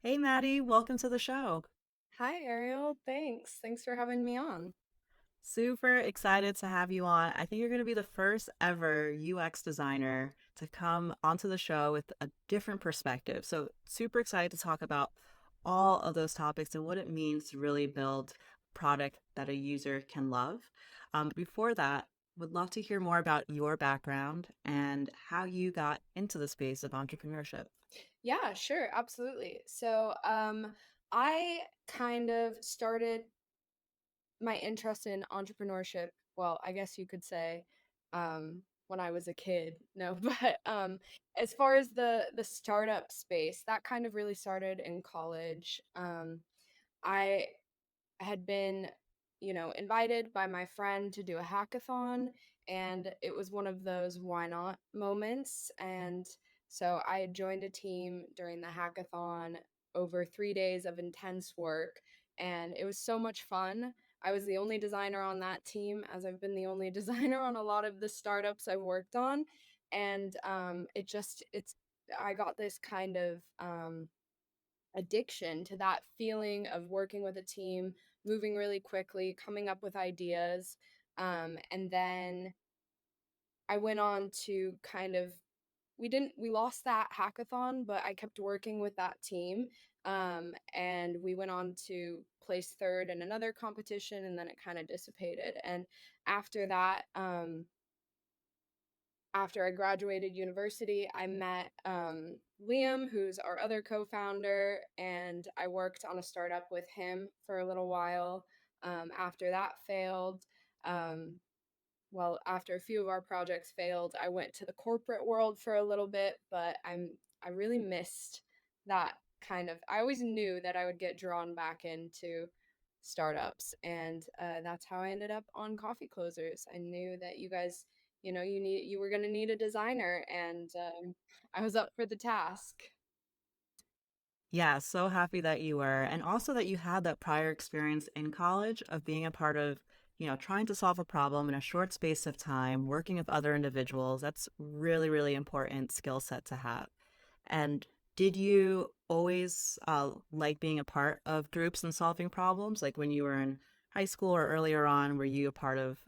Hey Maddie, welcome to the show. Hi, Ariel. Thanks. Thanks for having me on. Super excited to have you on. I think you're going to be the first ever UX designer to come onto the show with a different perspective. So, super excited to talk about all of those topics and what it means to really build a product that a user can love. Before that, would love to hear more about your background and how you got into the space of entrepreneurship. Yeah, sure. Absolutely. I kind of started my interest in entrepreneurship. Well, I guess you could say, when I was a kid. No, but as far as the startup space, that kind of really started in college. I had been, invited by my friend to do a hackathon, and it was one of those why not moments. And so I had joined a team during the hackathon over 3 days of intense work, and it was so much fun. I was the only designer on that team, as I've been the only designer on a lot of the startups I've worked on. And I got this kind of addiction to that feeling of working with a team, moving really quickly, coming up with ideas. And then I went on to we lost that hackathon, but I kept working with that team. And we went on to place third in another competition, and then it kind of dissipated. And after that, after I graduated university, I met Liam, who's our other co founder, and I worked on a startup with him for a little while. After that failed, um, after a few of our projects failed, I went to the corporate world for a little bit, but I really missed that kind of. I always knew that I would get drawn back into startups, and that's how I ended up on Coffeeclozers. I knew that you guys, you were gonna need a designer, and I was up for the task. Yeah, so happy that you were. And also that you had that prior experience in college of being a part of, trying to solve a problem in a short space of time, working with other individuals. That's really, really important skill set to have. And did you always like being a part of groups and solving problems? Like when you were in high school or earlier on, were you a part of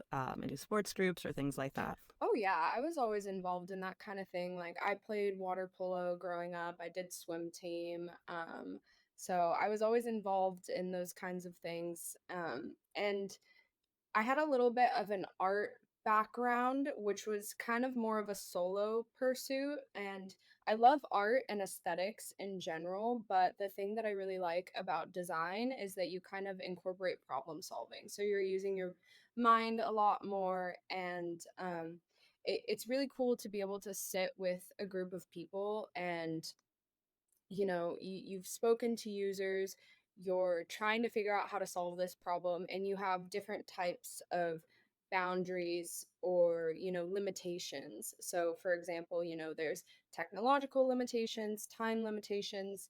any sports groups or things like that? Oh yeah, I was always involved in that kind of thing. Like I played water polo growing up. I did swim team. So I was always involved in those kinds of things. And I had a little bit of an art background, which was kind of more of a solo pursuit. And I love art and aesthetics in general, but the thing that I really like about design is that you kind of incorporate problem solving. So you're using your mind a lot more, and it's really cool to be able to sit with a group of people and you've spoken to users, you're trying to figure out how to solve this problem, and you have different types of boundaries or limitations. So for example, there's technological limitations, time limitations,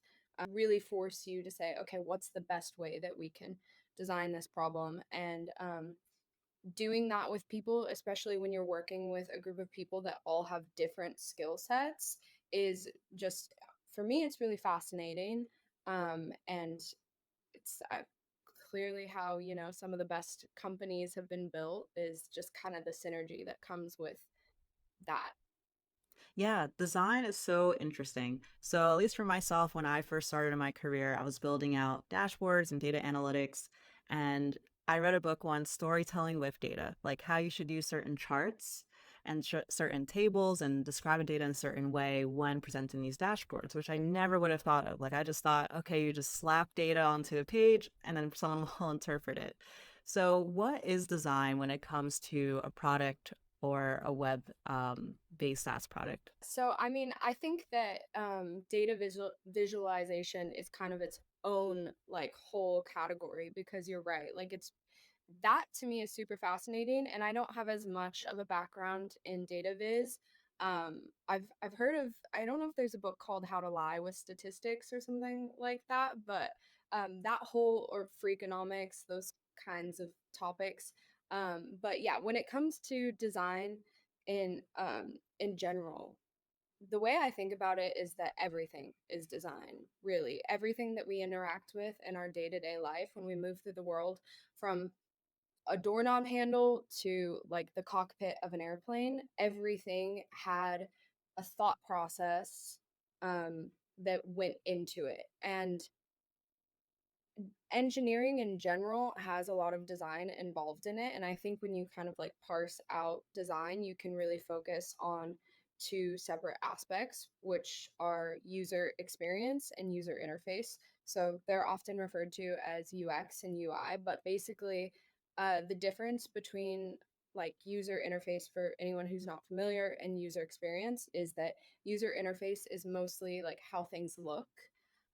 really force you to say, okay, what's the best way that we can design this problem? And doing that with people, especially when you're working with a group of people that all have different skill sets, is just, for me, it's really fascinating. And it's clearly how, some of the best companies have been built, is just kind of the synergy that comes with that. Yeah, design is so interesting. So, at least for myself, when I first started in my career, I was building out dashboards and data analytics. And I read a book once, Storytelling with Data, like how you should use certain charts and certain tables and describe data in a certain way when presenting these dashboards, which I never would have thought of. Like, I just thought, okay, you just slap data onto a page and then someone will interpret it. So, what is design when it comes to a product or a web based SaaS product? So, I mean, I think that visualization is kind of its own like whole category, because you're right. Like it's that to me is super fascinating, and I don't have as much of a background in data viz. I've heard of, I don't know if there's a book called How to Lie with Statistics or something like that, but that whole, or Freakonomics, those kinds of topics. But yeah, when it comes to design in general, The way I think about it is that everything is design, really. Everything that we interact with in our day to day life when we move through the world, from a doorknob handle to like the cockpit of an airplane, everything had a thought process that went into it. And engineering in general has a lot of design involved in it, and I think when you kind of like parse out design, you can really focus on two separate aspects, which are user experience and user interface. So they're often referred to as UX and UI, but basically the difference between like user interface, for anyone who's not familiar, and user experience is that user interface is mostly like how things look,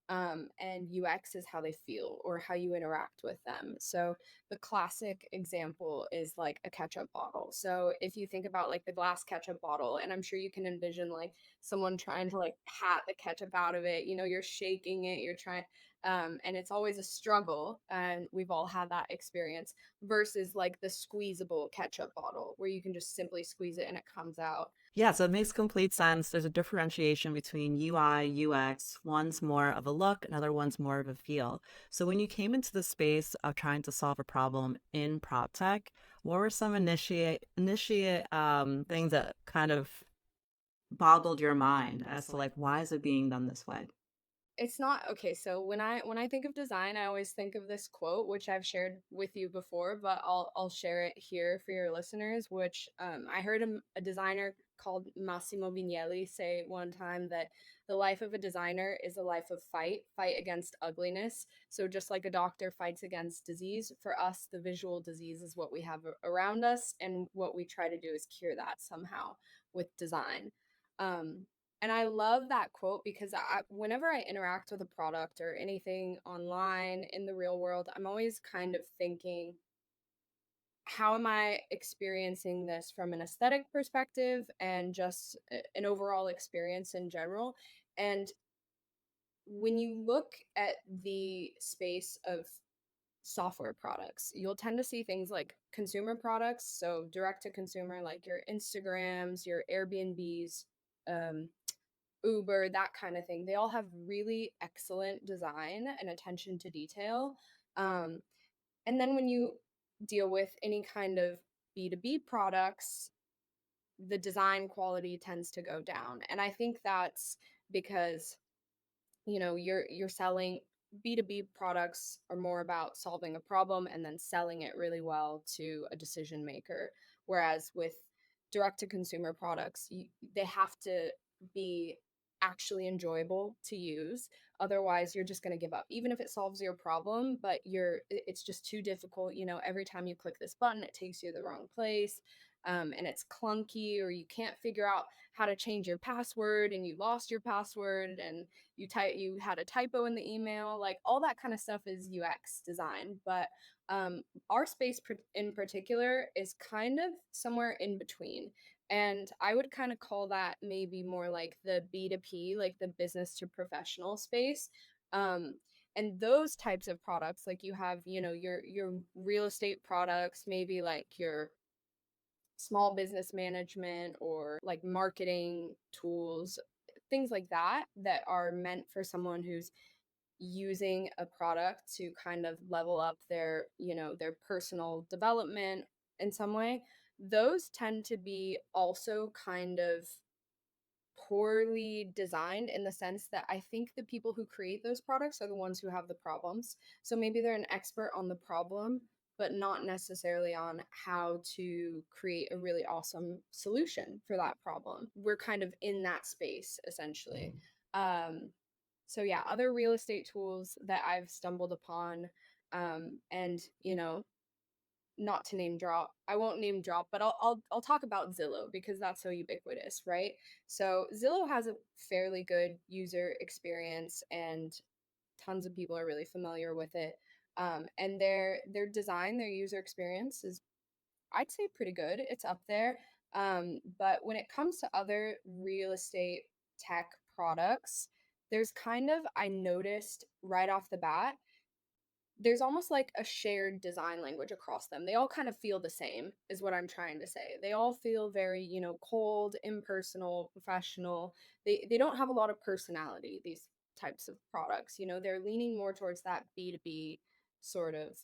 and UX is how they feel or how you interact with them. So the classic example is like a ketchup bottle. So if you think about like the glass ketchup bottle, and I'm sure you can envision like someone trying to like pat the ketchup out of it, you're shaking it, you're trying, and it's always a struggle. And we've all had that experience versus like the squeezable ketchup bottle where you can just simply squeeze it and it comes out. Yeah, so it makes complete sense. There's a differentiation between UI, UX. One's more of a look, another one's more of a feel. So when you came into the space of trying to solve a problem in prop tech, what were some initiate things that kind of boggled your mind as to like why is it being done this way? It's not okay. So when I think of design, I always think of this quote, which I've shared with you before, but I'll share it here for your listeners. Which I heard a designer called Massimo Vignelli say one time that the life of a designer is a life of fight against ugliness. So just like a doctor fights against disease, for us the visual disease is what we have around us, and what we try to do is cure that somehow with design. Um, and I love that quote because whenever I interact with a product or anything online in the real world, I'm always kind of thinking, how am I experiencing this from an aesthetic perspective and just an overall experience in general? And when you look at the space of software products, you'll tend to see things like consumer products, so direct to consumer, like your Instagrams, your Airbnbs, um, Uber, that kind of thing. They all have really excellent design and attention to detail. Um, and then when you deal with any kind of B2B products, the design quality tends to go down. And I think that's because you're selling B2B products are more about solving a problem and then selling it really well to a decision maker, whereas with direct to consumer products, they have to be actually enjoyable to use. Otherwise you're just going to give up even if it solves your problem, but it's just too difficult. Every time you click this button it takes you to the wrong place, and it's clunky, or you can't figure out how to change your password and you lost your password, and you had a typo in the email. Like all that kind of stuff is UX design. But our space in particular is kind of somewhere in between, and I would kind of call that maybe more like the B2P, like the business to professional space. And those types of products, like you have your real estate products, maybe like your small business management or like marketing tools, things like that, that are meant for someone who's using a product to kind of level up their personal development in some way. Those tend to be also kind of poorly designed, in the sense that I think the people who create those products are the ones who have the problems. So maybe they're an expert on the problem, but not necessarily on how to create a really awesome solution for that problem. We're kind of in that space essentially. So yeah, other real estate tools that I've stumbled upon, and not to name drop. I won't name drop, but I'll talk about Zillow because that's so ubiquitous, right? So Zillow has a fairly good user experience, and tons of people are really familiar with it. And their design, their user experience is, I'd say, pretty good. It's up there. But when it comes to other real estate tech products, there's kind of, I noticed right off the bat, there's almost like a shared design language across them. They all kind of feel the same, is what I'm trying to say. They all feel very, cold, impersonal, professional. They don't have a lot of personality, these types of products. They're leaning more towards that B2B sort of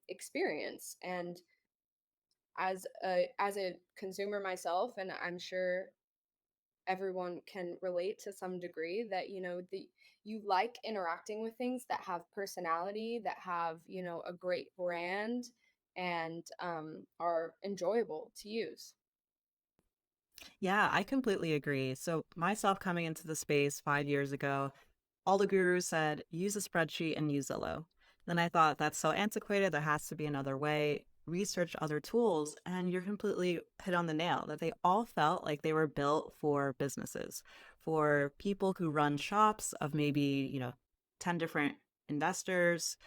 experience. And as a consumer myself, and I'm sure everyone can relate to some degree, that you like interacting with things that have personality, that have a great brand, and are enjoyable to use. Yeah, I completely agree. So, myself coming into the space 5 years ago, all the gurus said use a spreadsheet and use Zillow. Then I thought that's so antiquated, there has to be another way. Research other tools, and you're completely hit on the nail that they all felt like they were built for businesses, for people who run shops of maybe, 10 different investors,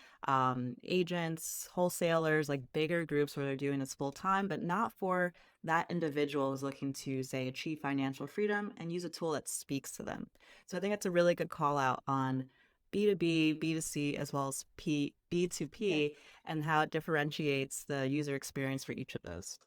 agents, wholesalers, like bigger groups where they're doing this full time, but not for that individual who's looking to, say, achieve financial freedom and use a tool that speaks to them. So I think it's a really good call out on B2B, B2C, as well as Yeah. B2P, and how it differentiates the user experience for each of those.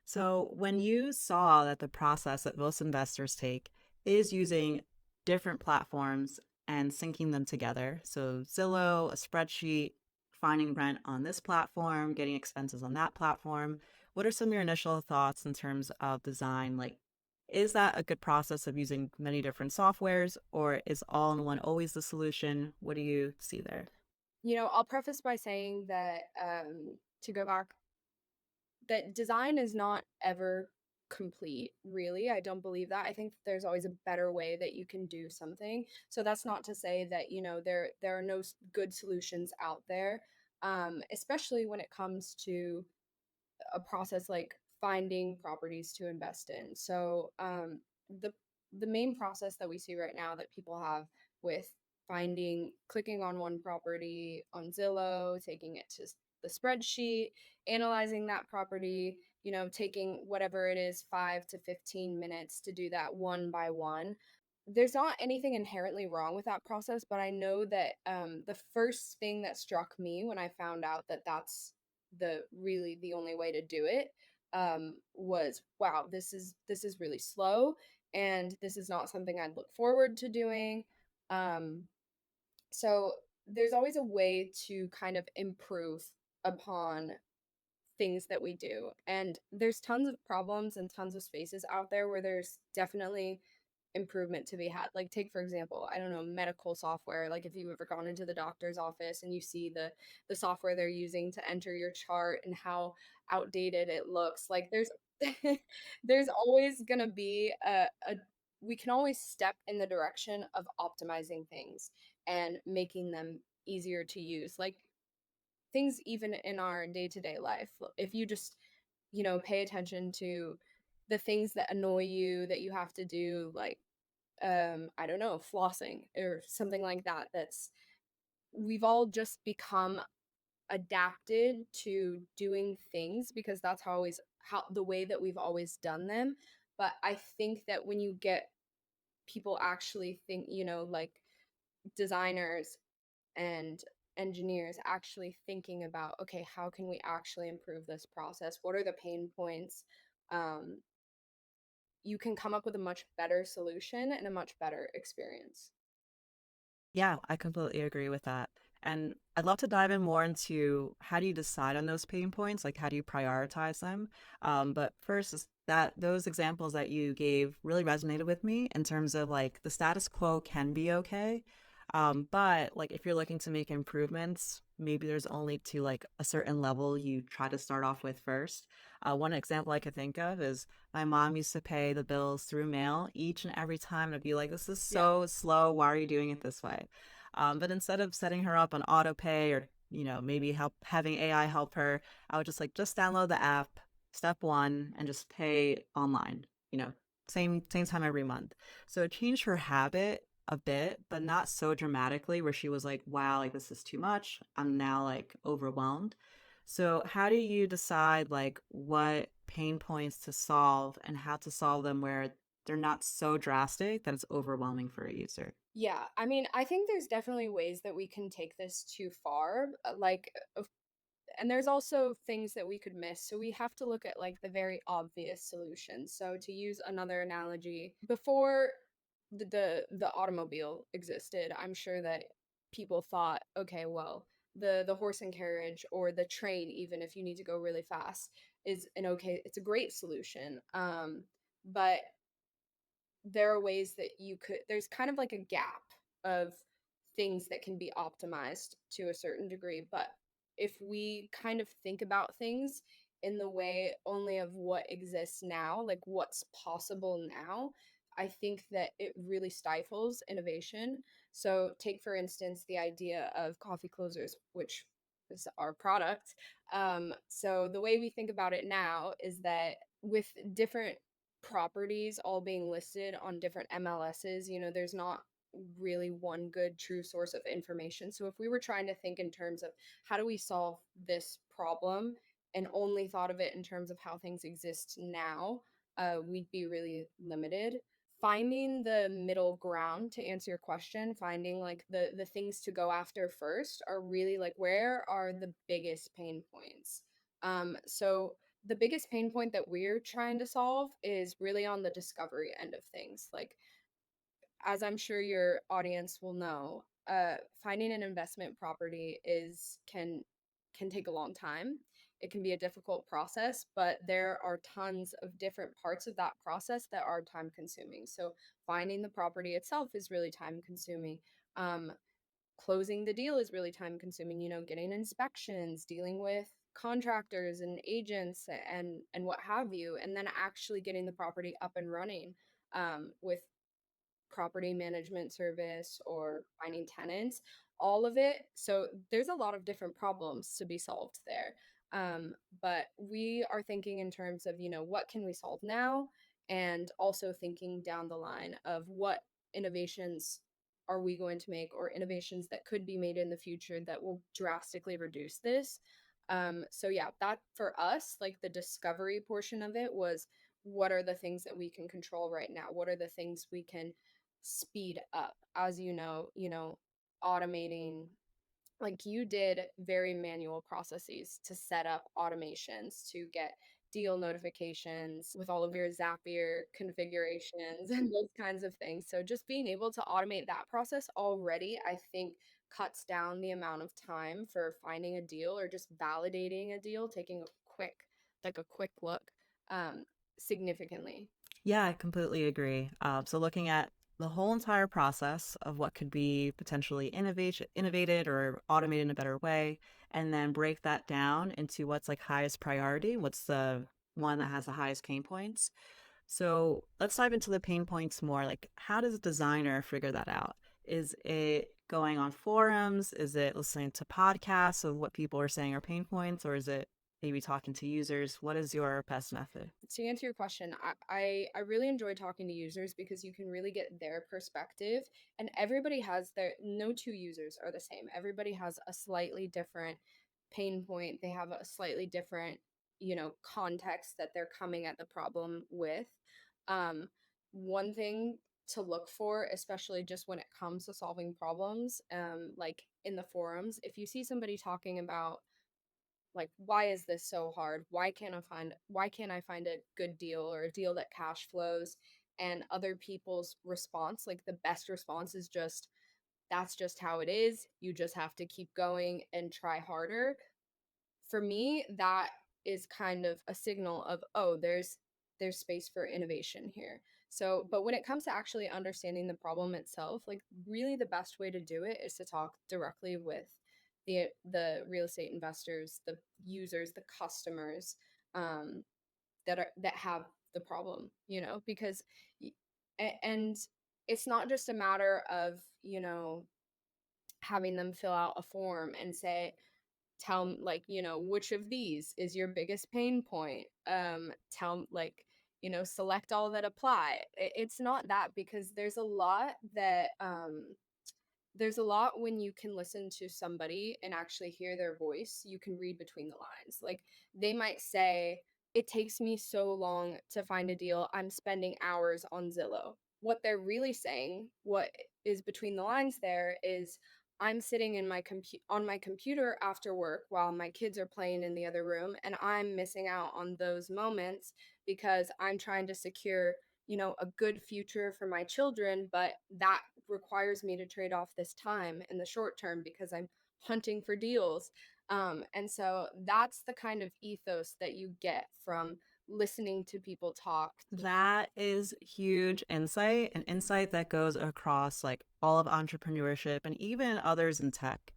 So, when you saw that the process that most investors take is using different platforms and syncing them together, so Zillow, a spreadsheet, finding rent on this platform, getting expenses on that platform, what are some of your initial thoughts in terms of design? Like, is that a good process of using many different softwares, or is all in one always the solution? What do you see there? I'll preface by saying that, to go back, that design is not ever complete, really. I don't believe that. I think that there's always a better way that you can do something. So that's not to say that, there are no good solutions out there, especially when it comes to a process like finding properties to invest in. So the the main process that we see right now that people have with clicking on one property on Zillow, taking it to the spreadsheet, analyzing that property, taking whatever it is, 5 to 15 minutes to do that one by one. There's not anything inherently wrong with that process, but I know that the first thing that struck me when I found out that that's the only way to do it, was, wow, this is really slow, and this is not something I'd look forward to doing. um so there's always a way to kind of improve upon things that we do, and there's tons of problems and tons of spaces out there where there's definitely improvement to be had. Like, take for example, I don't know, medical software. Like, if you've ever gone into the doctor's office and you see the software they're using to enter your chart and how outdated it looks, like there's always going to be a we can always step in the direction of optimizing things and making them easier to use. Like, things even in our day-to-day life. If you just, pay attention to the things that annoy you that you have to do, like, I don't know, flossing or something like that. We've all just become adapted to doing things because that's how the way that we've always done them. But I think that when you get people actually think, like designers and engineers actually thinking about, okay, how can we actually improve this process? What are the pain points? Um, you can come up with a much better solution and a much better experience. Yeah, I completely agree with that. And I'd love to dive in more into how do you decide on those pain points? Like, how do you prioritize them? But first, is that those examples that you gave really resonated with me in terms of like the status quo can be okay. But like if you're looking to make improvements, maybe there's only to like a certain level you try to start off with first. One example I could think of is my mom used to pay the bills through mail each and every time. And I'd be like, this is Yeah. so slow. Why are you doing it this way? But instead of setting her up on auto pay or, maybe help having AI help her, I would just download the app, step one, and just pay online, same time every month. So it changed her habit a bit, but not so dramatically where she was like, wow, like this is too much. I'm now like overwhelmed. So how do you decide like what pain points to solve and how to solve them where they're not so drastic that it's overwhelming for a user? Yeah, I mean, I think there's definitely ways that we can take this too far. And there's also things that we could miss. So we have to look at like the very obvious solutions. So to use another analogy, before the automobile existed, I'm sure that people thought, okay, well, the horse and carriage or the train, even if you need to go really fast, is an okay, it's a great solution. But there are ways that there's kind of like a gap of things that can be optimized to a certain degree, but if we kind of think about things in the way only of what exists now, like what's possible now, I think that it really stifles innovation. So take for instance the idea of coffee closers, which is our product. So the way we think about it now is that with different properties all being listed on different MLSs, there's not really one good true source of information. So if we were trying to think in terms of how do we solve this problem and only thought of it in terms of how things exist now, we'd be really limited. Finding the middle ground to answer your question, finding like the things to go after first are really like where are the biggest pain points. So the biggest pain point that we're trying to solve is really on the discovery end of things. Like, as I'm sure your audience will know, finding an investment property can take a long time. It can be a difficult process, but there are tons of different parts of that process that are time consuming. So finding the property itself is really time consuming. Um, Closing the deal is really time consuming, getting inspections, dealing with contractors and agents and what have you, and then actually getting the property up and running with property management service or finding tenants, all of it. So there's a lot of different problems to be solved there. But we are thinking in terms of, what can we solve now? And also thinking down the line of what innovations are we going to make or innovations that could be made in the future that will drastically reduce this. So yeah, that for us, like the discovery portion of it was what are the things that we can control right now? What are the things we can speed up? As automating, like you did very manual processes to set up automations to get deal notifications with all of your Zapier configurations and those kinds of things. So just being able to automate that process already, I think cuts down the amount of time for finding a deal or just validating a deal, taking a quick look, um, significantly. Yeah, I completely agree. So looking at the whole entire process of what could be potentially innovated or automated in a better way, and then break that down into what's like highest priority, what's the one that has the highest pain points. So let's dive into the pain points more. Like, how does a designer figure that out? Is it going on forums? Is it listening to podcasts of what people are saying are pain points? Or is it maybe talking to users? What is your best method? To answer your question, I really enjoy talking to users because you can really get their perspective, and everybody has their no two users are the same. Everybody has a slightly different pain point. They have a slightly different, context that they're coming at the problem with. Um, One thing to look for, especially just when it comes to solving problems, like in the forums, if you see somebody talking about like why is this so hard, why can't I find a good deal or a deal that cash flows, and other people's response, like the best response is just that's just how it is, you just have to keep going and try harder. For me that is kind of a signal of, oh, there's space for innovation here. So but when it comes to actually understanding the problem itself, like really the best way to do it is to talk directly with the real estate investors, the users, the customers, um, that have the problem, because and it's not just a matter of having them fill out a form and say tell like which of these is your biggest pain point, tell like select all that apply. It's not that, because there's a lot when you can listen to somebody and actually hear their voice, you can read between the lines. Like they might say, it takes me so long to find a deal, I'm spending hours on Zillow. What they're really saying, what is between the lines there is I'm sitting in on my computer after work while my kids are playing in the other room, and I'm missing out on those moments because I'm trying to secure, a good future for my children, but that requires me to trade off this time in the short term because I'm hunting for deals. And so that's the kind of ethos that you get from listening to people talk. That is huge insight, an insight that goes across like all of entrepreneurship and even others in tech.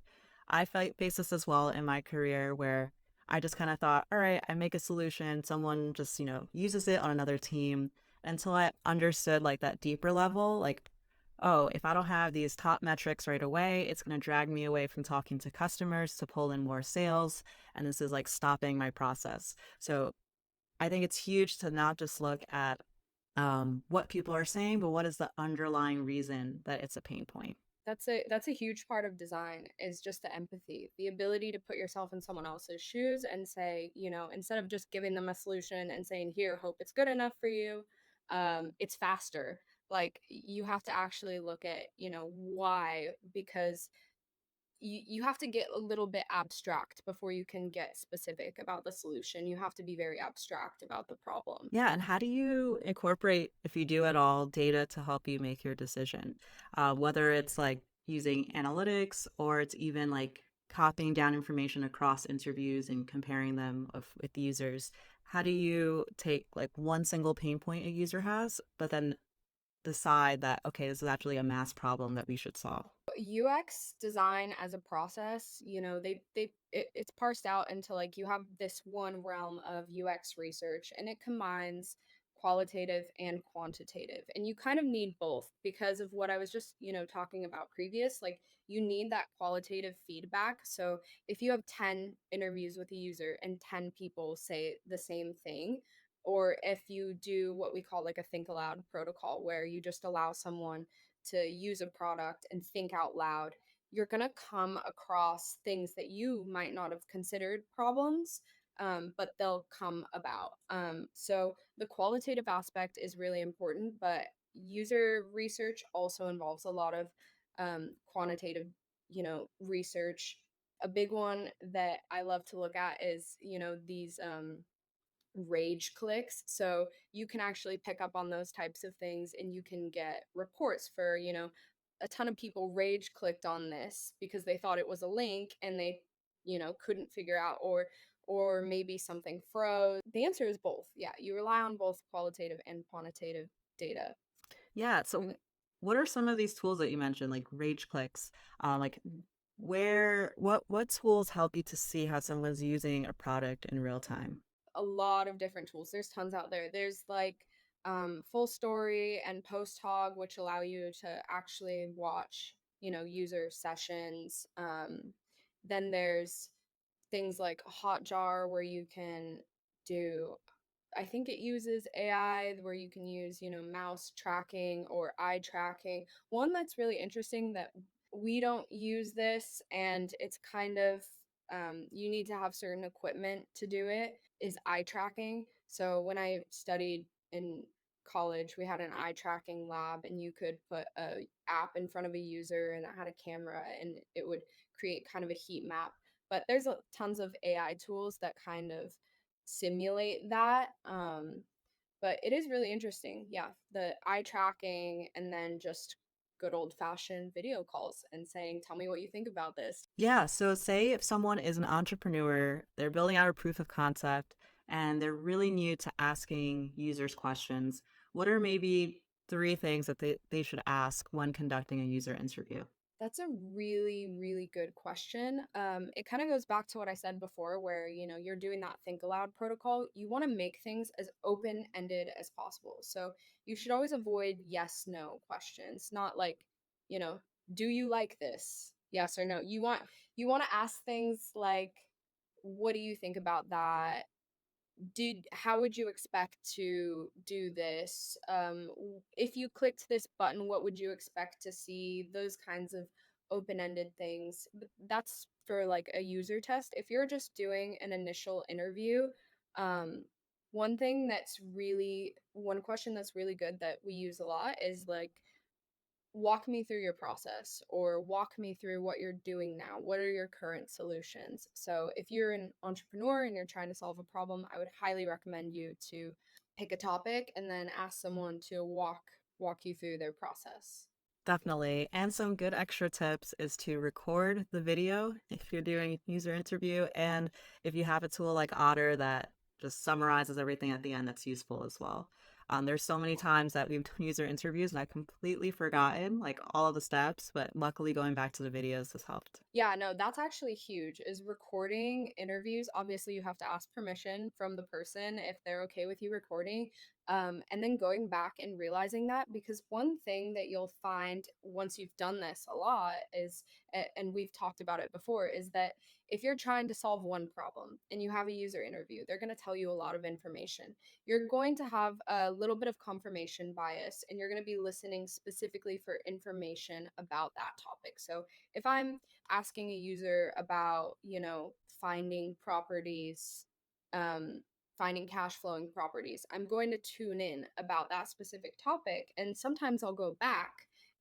Face this as well in my career where I just kind of thought, all right, I make a solution, someone just, uses it on another team until I understood like that deeper level, like, oh, if I don't have these top metrics right away, it's going to drag me away from talking to customers to pull in more sales. And this is like stopping my process. So I think it's huge to not just look at what people are saying, but what is the underlying reason that it's a pain point. That's a huge part of design is just the empathy, the ability to put yourself in someone else's shoes and say, instead of just giving them a solution and saying, "Here, hope it's good enough for you," it's faster. Like you have to actually look at, why, because you have to get a little bit abstract before you can get specific about the solution. You have to be very abstract about the problem. Yeah, and how do you incorporate, if you do at all, data to help you make your decision? Whether it's like using analytics or it's even like copying down information across interviews and comparing them with users. How do you take like one single pain point a user has, but then decide that, okay, this is actually a mass problem that we should solve? UX design as a process, it's parsed out into like you have this one realm of UX research and it combines qualitative and quantitative. And you kind of need both because of what I was just, talking about previous, like you need that qualitative feedback. So if you have 10 interviews with a user and 10 people say the same thing, or if you do what we call like a think aloud protocol where you just allow someone to use a product and think out loud, you're going to come across things that you might not have considered problems, but they'll come about. So the qualitative aspect is really important, but user research also involves a lot of quantitative, research. A big one that I love to look at is, these rage clicks. So you can actually pick up on those types of things and you can get reports for, a ton of people rage clicked on this because they thought it was a link and they, couldn't figure out or maybe something froze. The answer is both. Yeah, you rely on both qualitative and quantitative data. Yeah. So, what are some of these tools that you mentioned, like Rage Clicks? Like, what tools help you to see how someone's using a product in real time? A lot of different tools. There's tons out there. There's like full story and post hog, which allow you to actually watch, user sessions. Then there's things like Hotjar where you can do, I think it uses AI where you can use, mouse tracking or eye tracking. One that's really interesting that we don't use this and it's kind of you need to have certain equipment to do it is eye tracking. So when I studied in college, we had an eye tracking lab and you could put a app in front of a user and that had a camera and it would create kind of a heat map. But there's tons of AI tools that kind of simulate that. But it is really interesting. Yeah, the eye tracking and then just good old fashioned video calls and saying, "Tell me what you think about this." Yeah. So, say if someone is an entrepreneur, they're building out a proof of concept, and they're really new to asking users questions. What are maybe three things that they should ask when conducting a user interview? That's a really, really good question. It kind of goes back to what I said before, where you're doing that think aloud protocol. You want to make things as open ended as possible. So you should always avoid yes no questions, not like, you know, do you like this? Yes or no. You want to ask things like, what do you think about that? Did how would you expect to do this? If you clicked this button, what would you expect to see? Those kinds of open-ended things. But that's for like a user test. If you're just doing an initial interview, um, one question that's really good that we use a lot is like, walk me through your process or walk me through what you're doing now. What are your current solutions? So, if you're an entrepreneur and you're trying to solve a problem, I would highly recommend you to pick a topic and then ask someone to walk you through their process. Definitely. And some good extra tips is to record the video if you're doing user interview. And if you have a tool like Otter that just summarizes everything at the end, that's useful as well. There's so many times that we've done user interviews and I've completely forgotten like all of the steps, but luckily going back to the videos has helped. Yeah, no, that's actually huge. Is recording interviews. Obviously, you have to ask permission from the person if they're okay with you recording. And then going back and realizing that, because one thing that you'll find once you've done this a lot is, and we've talked about it before, is that if you're trying to solve one problem and you have a user interview, they're going to tell you a lot of information. You're going to have a little bit of confirmation bias, and you're going to be listening specifically for information about that topic. So if I'm asking a user about, finding properties, um, finding cash flowing properties, I'm going to tune in about that specific topic. And sometimes I'll go back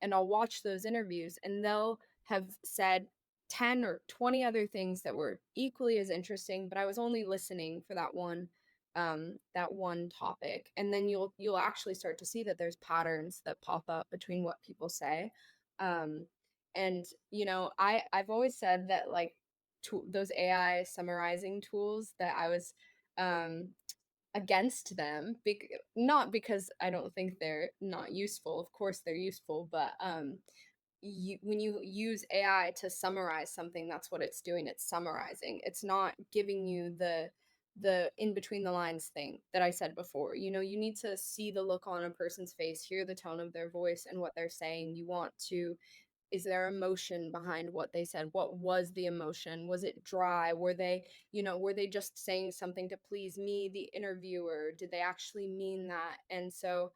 and I'll watch those interviews and they'll have said 10 or 20 other things that were equally as interesting, but I was only listening for that one topic. And then you'll actually start to see that there's patterns that pop up between what people say. um and I've always said that, like, those AI summarizing tools, that I was um against them, not because I don't think they're not useful. Of course they're useful, but when you use AI to summarize something, that's what it's doing. It's summarizing. It's not giving you the in between the lines thing that I said before. You need to see the look on a person's face, hear the tone of their voice and what they're saying. You want to Is there emotion behind what they said? What was the emotion? Was it dry? Were they just saying something to please me, the interviewer? Did they actually mean that? And so,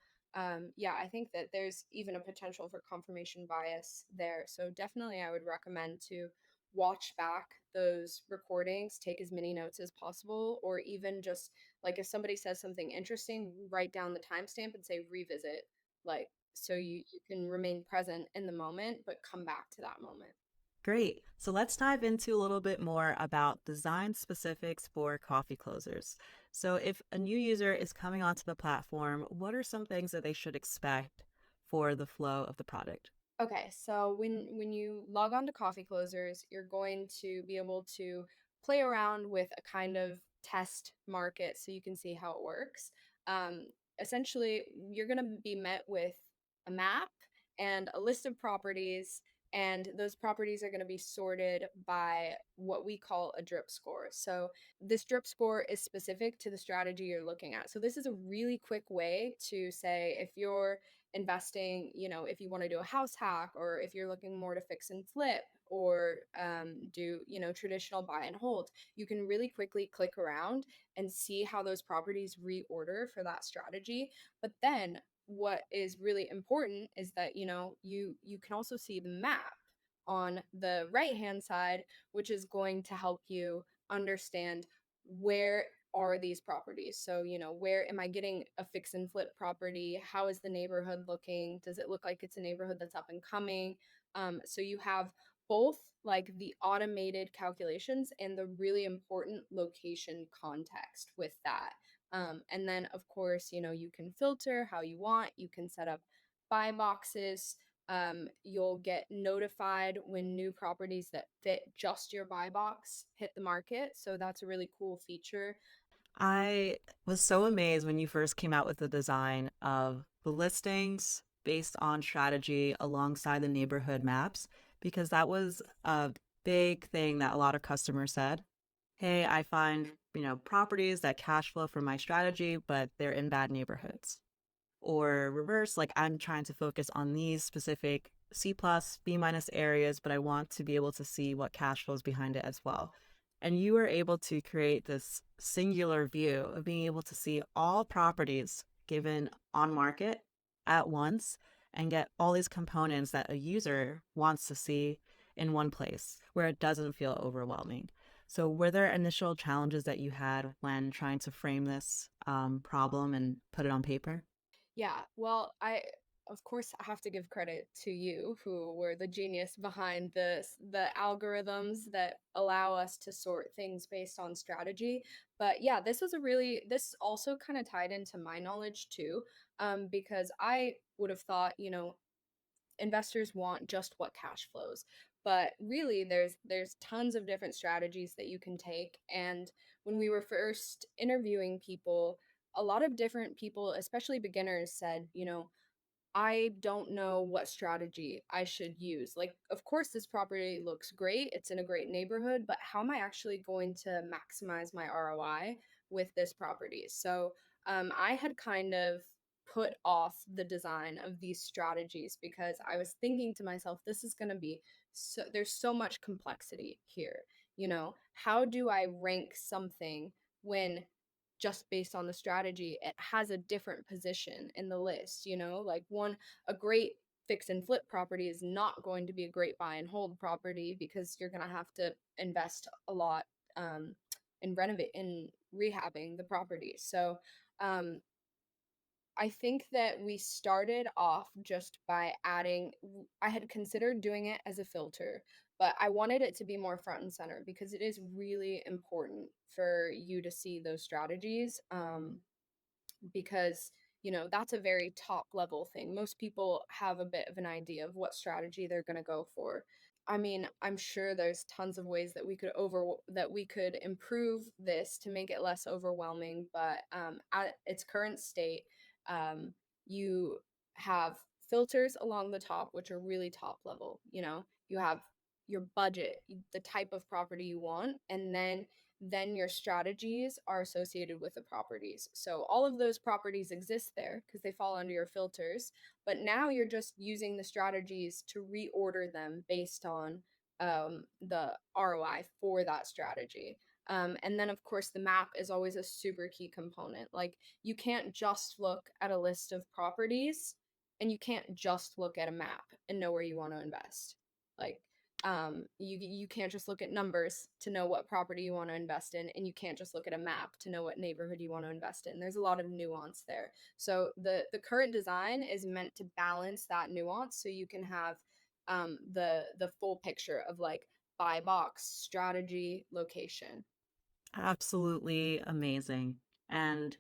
yeah, I think that there's even a potential for confirmation bias there. So definitely, I would recommend to watch back those recordings, take as many notes as possible, or even just, like, if somebody says something interesting, write down the timestamp and say revisit, like, so you can remain present in the moment but come back to that moment. Great. So let's dive into a little bit more about design specifics for coffee closers. So if a new user is coming onto the platform, what are some things that they should expect for the flow of the product? Okay, so when you log on to Coffeeclozers, you're going to be able to play around with a kind of test market so you can see how it works. Um, Essentially, you're going to be met with a map and a list of properties, and those properties are going to be sorted by what we call a drip score. So this drip score is specific to the strategy you're looking at. So this is a really quick way to say, if you're investing, if you want to do a house hack, or if you're looking more to fix and flip, or do, traditional buy and hold, you can really quickly click around and see how those properties reorder for that strategy. But then what is really important is that, you can also see the map on the right hand side, which is going to help you understand where are these properties. So, where am I getting a fix and flip property? How is the neighborhood looking? Does it look like it's a neighborhood that's up and coming? So you have both, like, the automated calculations and the really important location context with that. And then, of course, you can filter how you want. You can set up buy boxes. You'll get notified when new properties that fit just your buy box hit the market. So that's a really cool feature. I was so amazed when you first came out with the design of the listings based on strategy alongside the neighborhood maps, because that was a big thing that a lot of customers said. Hey, I find, properties that cash flow from my strategy, but they're in bad neighborhoods. Or reverse, like I'm trying to focus on these specific C plus, B minus areas, but I want to be able to see what cash flows behind it as well. And you were able to create this singular view of being able to see all properties given on market at once and get all these components that a user wants to see in one place where it doesn't feel overwhelming. So, were there initial challenges that you had when trying to frame this problem and put it on paper? Yeah, well, of course, I have to give credit to you, who were the genius behind the algorithms that allow us to sort things based on strategy. But yeah, this also kind of tied into my knowledge too, because I would have thought, investors want just what cash flows, but really there's tons of different strategies that you can take. And when we were first interviewing people, a lot of different people, especially beginners, said, I don't know what strategy I should use. Like, of course, this property looks great. It's in a great neighborhood, but how am I actually going to maximize my ROI with this property? So, I had kind of put off the design of these strategies because I was thinking to myself, this is going to be there's so much complexity here. How do I rank something when just based on the strategy, it has a different position in the list, like a great fix and flip property is not going to be a great buy and hold property because you're going to have to invest a lot in rehabbing the property. So, um, I think that we started off just by I had considered doing it as a filter, but I wanted it to be more front and center because it is really important for you to see those strategies. Because that's a very top level thing. Most people have a bit of an idea of what strategy they're going to go for. I mean, I'm sure there's tons of ways that we could improve this to make it less overwhelming, but at its current state, you have filters along the top, which are really top level. You have your budget, the type of property you want, and then your strategies are associated with the properties. So all of those properties exist there because they fall under your filters, but now you're just using the strategies to reorder them based on the ROI for that strategy. And then, of course, the map is always a super key component. Like, you can't just look at a list of properties and you can't just look at a map and know where you want to invest. Like, you can't just look at numbers to know what property you want to invest in, and you can't just look at a map to know what neighborhood you want to invest in. There's a lot of nuance there. So the current design is meant to balance that nuance so you can have the full picture of like buy box, strategy, location. Absolutely amazing. And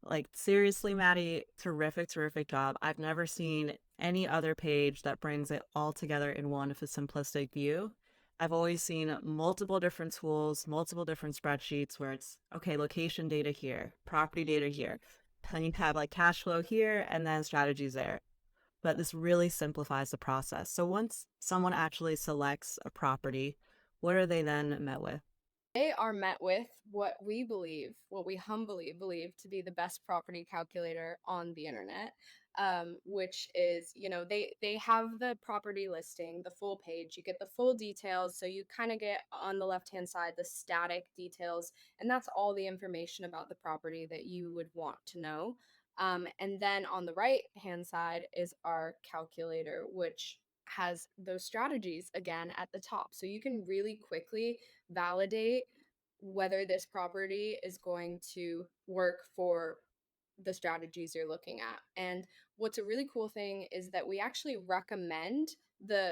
like, seriously, Maddie, terrific, terrific job. I've never seen any other page that brings it all together in one of a simplistic view. I've always seen multiple different tools, multiple different spreadsheets where it's, okay, location data here, property data here. Then you have like cash flow here and then strategies there. But this really simplifies the process. So once someone actually selects a property, what are they then met with? They are met with what we humbly believe to be the best property calculator on the internet, which is, they have the property listing, the full page. You get the full details, so you kind of get on the left-hand side the static details, and that's all the information about the property that you would want to know. And then on the right-hand side is our calculator, which has those strategies again at the top. So you can really quickly validate whether this property is going to work for the strategies you're looking at. And what's a really cool thing is that we actually recommend the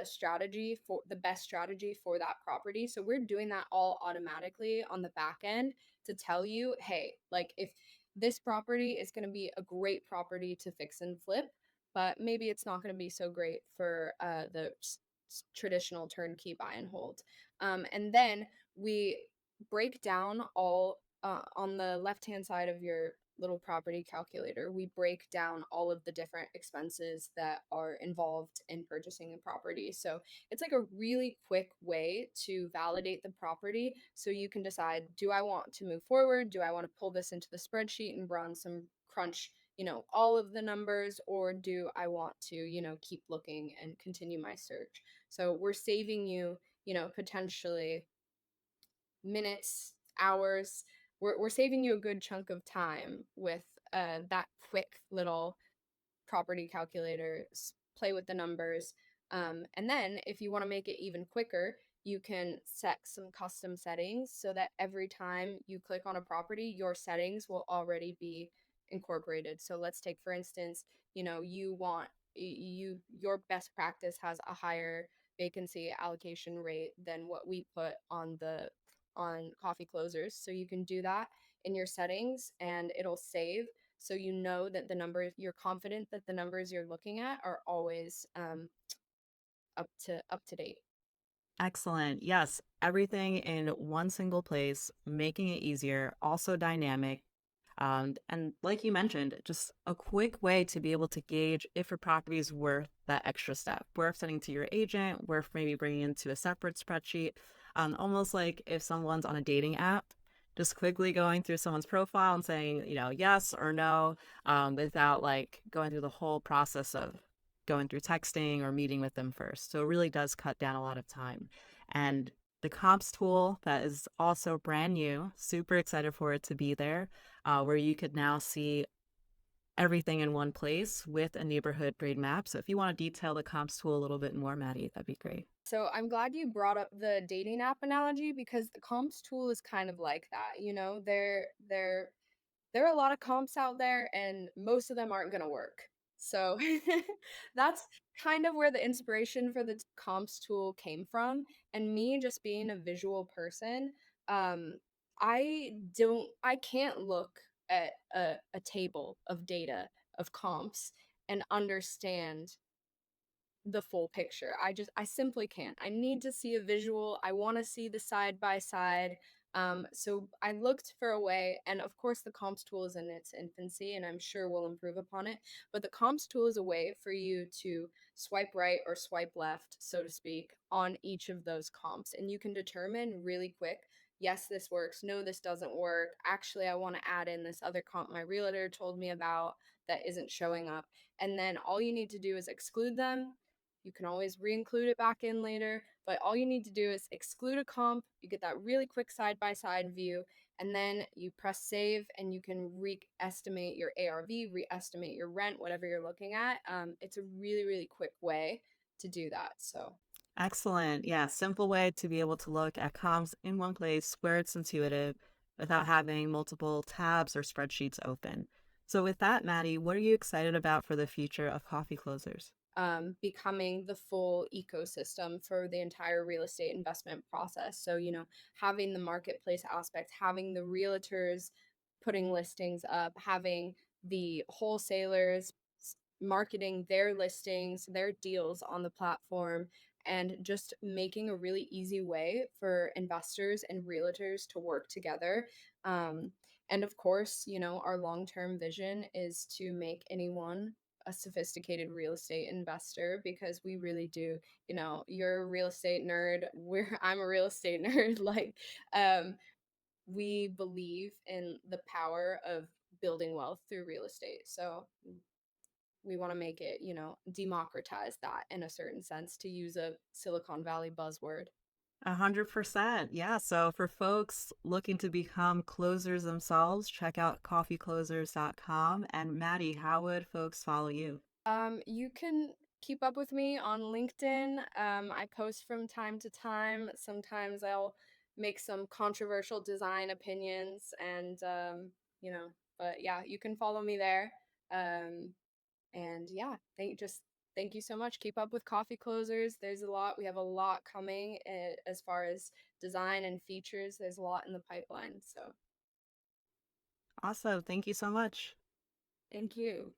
best strategy for that property. So we're doing that all automatically on the back end to tell you, hey, like, if this property is going to be a great property to fix and flip, but maybe it's not going to be so great for traditional turnkey buy and hold. And then we break down all on the left hand side of your little property calculator, we break down all of the different expenses that are involved in purchasing a property. So it's like a really quick way to validate the property so you can decide, do I want to move forward? Do I want to pull this into the spreadsheet and run some crunch, all of the numbers, or do I want to, keep looking and continue my search? So we're saving you, potentially minutes, hours. We're saving you a good chunk of time with that quick little property calculator. Play with the numbers. And then if you want to make it even quicker, you can set some custom settings so that every time you click on a property, your settings will already be incorporated. So let's take, for instance, you want your best practice has a higher vacancy allocation rate than what we put on the on Coffeeclozers. So you can do that in your settings and it'll save, so you know that the numbers, you're confident that the numbers you're looking at are always up to date. Excellent. Yes, everything in one single place, making it easier, also dynamic. And like you mentioned, just a quick way to be able to gauge if a property is worth that extra step, worth sending to your agent, worth maybe bringing into a separate spreadsheet. Almost like if someone's on a dating app, just quickly going through someone's profile and saying, yes or no, without like going through the whole process of going through texting or meeting with them first. So it really does cut down a lot of time. And the comps tool that is also brand new, super excited for it to be there, where you could now see everything in one place with a neighborhood grade map. So if you want to detail the comps tool a little bit more, Maddie, that'd be great. So I'm glad you brought up the dating app analogy because the comps tool is kind of like that. You know, there are a lot of comps out there and most of them aren't going to work. So that's kind of where the inspiration for the comps tool came from. And me just being a visual person, um, I can't look at a table of data of comps and understand the full picture. I simply can't. I need to see a visual. I want to see the side by side. So I looked for a way, and of course the comps tool is in its infancy, and I'm sure we'll improve upon it. But the comps tool is a way for you to swipe right or swipe left, so to speak, on each of those comps, and you can determine really quick. Yes, this works. No, this doesn't work. Actually, I want to add in this other comp my realtor told me about that isn't showing up. And then all you need to do is exclude them. You can always re-include it back in later, but all you need to do is exclude a comp. You get that really quick side-by-side view, and then you press save and you can re-estimate your ARV, re-estimate your rent, whatever you're looking at. It's a really, really quick way to do that. So Excellent. Yeah, simple way to be able to look at comps in one place where it's intuitive without having multiple tabs or spreadsheets open. So with that, Maddie, what are you excited about for the future of Coffee Closers? becoming the full ecosystem for the entire real estate investment process. So, you know, having the marketplace aspect, having the realtors putting listings up, having the wholesalers marketing their listings, their deals on the platform, and just making a really easy way for investors and realtors to work together. Um, and of course, you know, our long term vision is to make anyone a sophisticated real estate investor because we really do, you know, you're a real estate nerd, I'm a real estate nerd. Like um we believe in the power of building wealth through real estate. So we want to make it, you know, democratize that in a certain sense, to use a Silicon Valley buzzword. 100%. Yeah. So for folks looking to become closers themselves, check out coffeeclozers.com. And Maddie, how would folks follow you? You can keep up with me on LinkedIn. I post from time to time. Sometimes I'll make some controversial design opinions, and you know, but yeah, you can follow me there. Um, and yeah, thank you so much. Keep up with Coffeeclozers. There's a lot. We have a lot coming as far as design and features. There's a lot in the pipeline. So Awesome. Thank you so much. thank you.